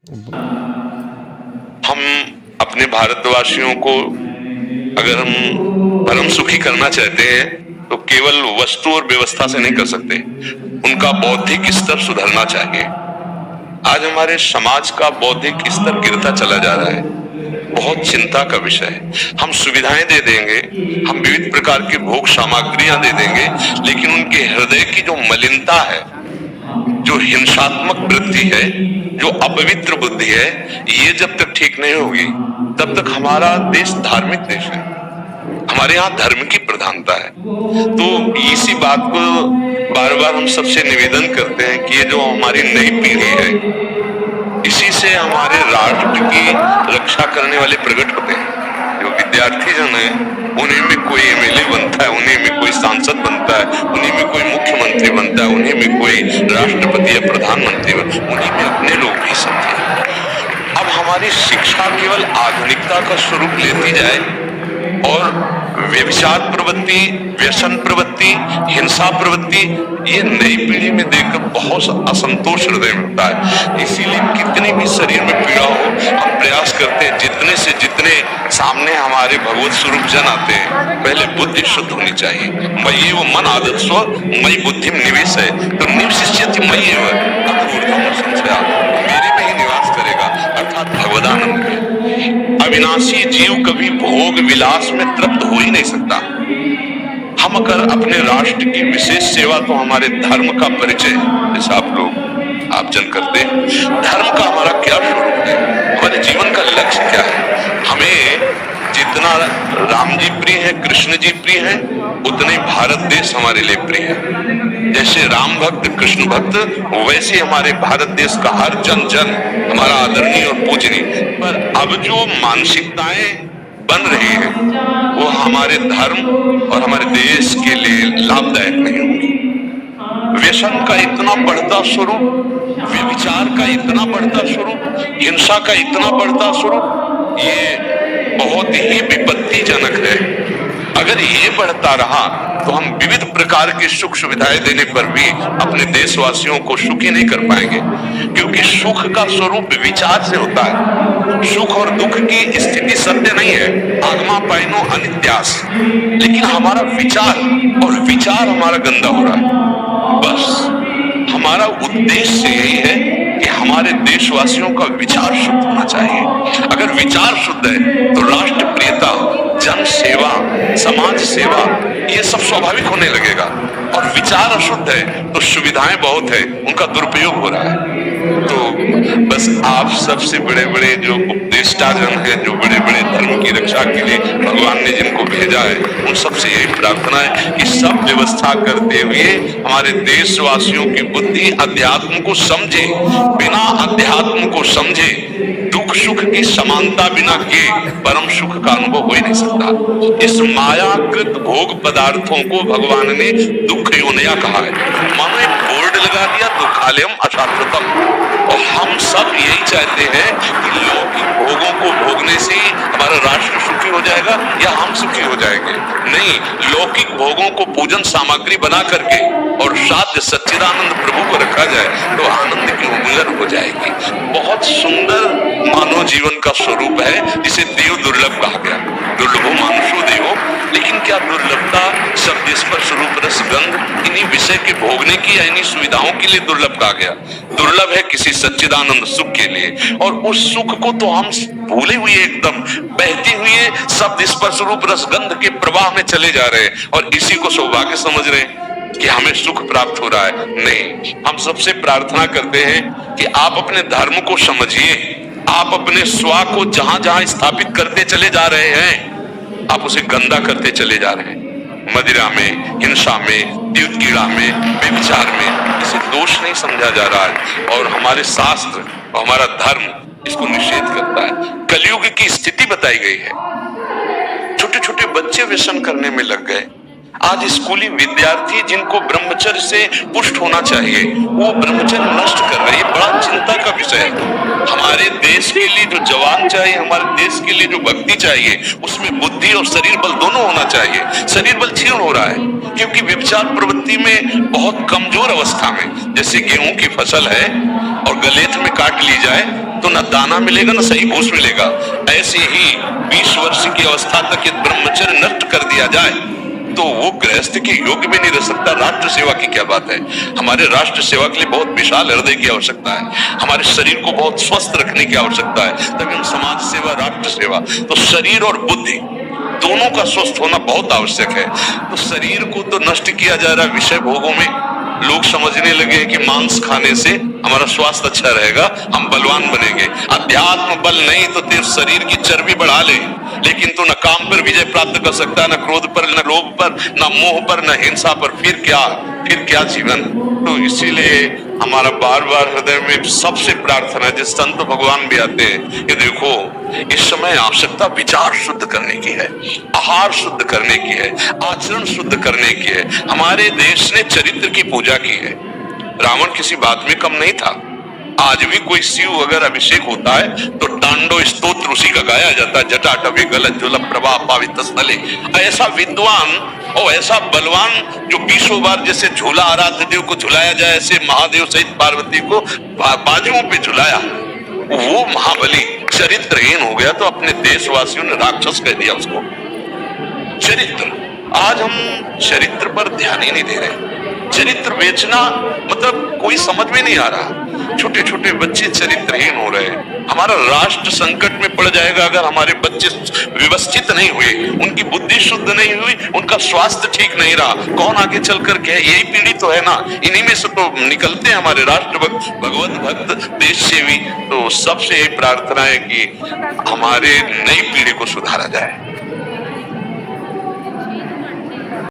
हम अपने भारतवासियों को अगर हम परम सुखी करना चाहते हैं तो केवल वस्तु और व्यवस्था से नहीं कर सकते, उनका बौद्धिक स्तर सुधरना चाहिए। आज हमारे समाज का बौद्धिक स्तर गिरता चला जा रहा है, बहुत चिंता का विषय है। हम सुविधाएं दे देंगे, हम विविध प्रकार की भोग सामग्रियां दे देंगे, लेकिन उनके हृदय की जो मलिनता है, जो हिंसात्मक वृत्ति है, जो अपवित्र बुद्धि है, ये जब तक ठीक नहीं होगी तब तक हमारा देश धार्मिक देश है, हमारे यहाँ धर्म की प्रधानता है। तो इसी बात को बार बार हम सबसे निवेदन करते हैं कि ये जो हमारी नई पीढ़ी है, इसी से हमारे राष्ट्र की रक्षा करने वाले प्रकट होते हैं। जो विद्यार्थी जन है, उन्हीं में कोई एमएलए बनता है, उन्हीं में कोई सांसद बनता है, उन्हीं में कोई मुख्यमंत्री बनता है, उन्हीं में कोई राष्ट्रपति या प्रधानमंत्री बनता है, उन्हीं में अपने लोग भी सब थे। अब हमारी शिक्षा केवल आधुनिकता का स्वरूप लेती जाए और व्यभिचार प्रवृत्ति, व्यसन प्रवृत्ति, हिंसा प्रवृत्ति, ये नई पीढ़ी में देखकर बहुत असंतोष हृदय में होता है। इसीलिए कितनी भी शरीर में पीड़ा हो, हम प्रयास करते हैं जितने से जितने सामने हमारे भगवत स्वरूप जन आते हैं, पहले बुद्धि शुद्ध होनी चाहिए। मयि वो मन आदत स्व मई बुद्धि में निवेश है, तो निवशिष्यति मयि वह अक्रूरधम संशया, मेरे में ही निवास करेगा, अर्थात भगवदानंद में। अविनाशी जीव कभी भोग विलास में तृप्त हो ही नहीं सकता। हम अगर अपने राष्ट्र की विशेष सेवा तो हमारे धर्म का परिचय, जैसे आप जन करते हैं, धर्म का हमारा क्या स्वरूप है, हमारे जीवन का लक्ष्य क्या है। हमें जितना राम जी प्रिय है, कृष्ण जी प्रिय है, उतने भारत देश हमारे लिए प्रिय है। जैसे राम भक्त, कृष्ण भक्त, वैसे हमारे भारत देश का हर जन जन हमारा आदरणीय और पूजनीय। पर अब जो मानसिकताएं बन रही है, वो हमारे धर्म और हमारे देश के लिए लाभदायक नहीं होगी। व्यसन का इतना बढ़ता स्वरूप, व्यभिचार का इतना बढ़ता स्वरूप, हिंसा का इतना बढ़ता स्वरूप, ये बहुत ही विपत्तिजनक है। अगर ये बढ़ता रहा तो हम विविध प्रकार की सुख सुविधाएं देने पर भी अपने देशवासियों को सुखी नहीं कर पाएंगे, क्योंकि सुख का स्वरूप विचार से होता है। सुख और दुख की स्थिति सत्य नहीं है, आगमा पाइनो अनित्यास, लेकिन हमारा विचार हमारा गंदा हो रहा है। बस हमारा उद्देश्य यही है कि हमारे देशवासियों का विचार शुद्ध होना चाहिए। अगर विचार शुद्ध है तो राष्ट्र प्रियता, जन सेवा, समाज सेवा, ये सब स्वाभाविक होने लगेगा। और विचार अशुद्ध है तो सुविधाएं बहुत है, उनका दुरुपयोग हो रहा है। तो बस आप सबसे बड़े बड़े जो उपदेष्टा जन हैं, जो बड़े बड़े धर्म की रक्षा के लिए भगवान ने जिनको भेजा है, उन सबसे यही प्रार्थना है कि सब व्यवस्था करते हुए हमारे देशवासियों की बुद्धि अध्यात्म को समझे। बिना अध्यात्म को समझे दुख सुख की समानता बिना के परम सुख का अनुभव हो ही नहीं सकता। इस मायाकृत भोग पदार्थों को भगवान ने दुख योनिया कहा है। मानो एक बोर्ड लगा दिया, दुखालयम अशाश्वतम। और हम सब यही चाहते हैं कि लौकिक भोगों को भोगने से ही हमारा राष्ट्र सुखी हो जाएगा या हम सुखी हो जाएंगे। नहीं, लौकिक भोगों को पूजन सामग्री बना करके और साध्य सच्चिदानंद प्रभु को रखा जाए तो आनंद की उमंगन हो जाएगी। बहुत सुंदर मानव जीवन का स्वरूप है, जिसे देव दुर्लभ कहा गया। दुर्लभो मानुषो देवो, लेकिन क्या दुर्लभता शब्द स्पर्श रूप रस गंध इन्हीं विषय के भोगने की या इन्हीं सुविधाओं के लिए दुर्लभ कहा गया? दुर्लभ है किसी सच्चिदानंद सुख के लिए। और उस सुख को तो हम भूले हुए, एकदम बहती हुए शब्द स्पर्श रूप रस गंध के प्रवाह में चले जा रहे हैं और इसी को सौभाग्य समझ रहे हैं कि हमें सुख प्राप्त हो रहा है। नहीं, हम सबसे प्रार्थना करते हैं कि आप अपने धर्म को समझिए। आप अपने स्व को जहां जहां स्थापित करते चले जा रहे हैं, आप उसे गंदा करते चले जा रहे हैं। मदिरा में, हिंसा में, द्यूत कीड़ा में, व्यभिचार में, इसे दोष नहीं समझा जा रहा है। और हमारे शास्त्र और हमारा धर्म इसको निषेध करता है। कलयुग की स्थिति बताई गई है। छोटे छोटे बच्चे व्यसन करने में लग गए, आज स्कूली विद्यार्थी जिनको ब्रह्मचर्य से पुष्ट होना चाहिए, वो ब्रह्मचर्य नष्ट कर रहे हैं। बड़ा चिंता का विषय है। हमारे देश के लिए जो जवान चाहिए, हमारे देश के लिए जो भक्ति चाहिए, उसमें बुद्धि और शरीर बल दोनों होना चाहिए। शरीर बल क्षीण हो रहा है क्योंकि व्यभिचार प्रवृत्ति में बहुत कमजोर अवस्था में, जैसे गेहूं की फसल है और गलेथ में काट ली जाए तो न दाना मिलेगा न सही भूस मिलेगा, ऐसे ही 20 वर्ष की अवस्था तक यदि ब्रह्मचर्य नष्ट कर दिया जाए तो वो गृहस्थ के योग्य भी नहीं रह सकता। राष्ट्र सेवा की क्या बात है। हमारे राष्ट्र सेवा के लिए बहुत विशाल हृदय की आवश्यकता है, हमारे शरीर को बहुत स्वस्थ रखने की आवश्यकता है, तभी हम समाज सेवा, राष्ट्र सेवा। तो शरीर और बुद्धि दोनों का स्वस्थ होना बहुत आवश्यक है। तो शरीर को तो नष्ट किया जा रहा है विषय भोगों में। लोग समझने लगे कि मांस खाने से हमारा स्वास्थ्य अच्छा रहेगा, हम बलवान बनेंगे। अध्यात्म बल नहीं तो तेरे शरीर की चर्बी बढ़ा ले, लेकिन तू न काम पर विजय प्राप्त कर सकता, न क्रोध पर, न लोभ पर, न मोह पर, न हिंसा पर। फिर क्या जीवन। तो इसीलिए हमारा बार बार हृदय में सबसे प्रार्थना है, जिस संत भगवान भी आते हैं कि देखो इस समय आवश्यकता विचार शुद्ध करने की है, आहार शुद्ध करने की है, आचरण शुद्ध करने की है। हमारे देश ने चरित्र की पूजा की है। रावण किसी बात में कम नहीं था। आज भी कोई शिव अगर अभिषेक होता है तो तांडव स्तोत्र उसी का गाया जाता है। जटाटवी गलत ज्वल प्रभा पावित स्थले। ऐसा विद्वान और ऐसा बलवान जो 20 बार जैसे झूला आराध्य देव को झुलाया जाए, ऐसे महादेव सहित पार्वती को बाजुओं पे झुलाया, वो महाबली चरित्रहीन हो गया तो अपने देशवासियों ने राक्षस कह दिया उसको। चरित्र, आज हम चरित्र पर ध्यान ही नहीं दे रहे। चरित्र बेचना मतलब कोई समझ में नहीं आ रहा। छोटे छोटे बच्चे चरित्रहीन हो रहे हैं। हमारा राष्ट्र संकट में पड़ जाएगा अगर हमारे बच्चे व्यवस्थित नहीं हुए, उनकी बुद्धि शुद्ध नहीं हुई, उनका स्वास्थ्य ठीक नहीं रहा। कौन आगे चल कर के, यही पीढ़ी तो है ना, इन्हीं में से तो निकलते हैं हमारे राष्ट्र भक्त, भगवत भक्त, देश सेवी। तो सबसे यही प्रार्थना है कि हमारे नई पीढ़ी को सुधारा जाए।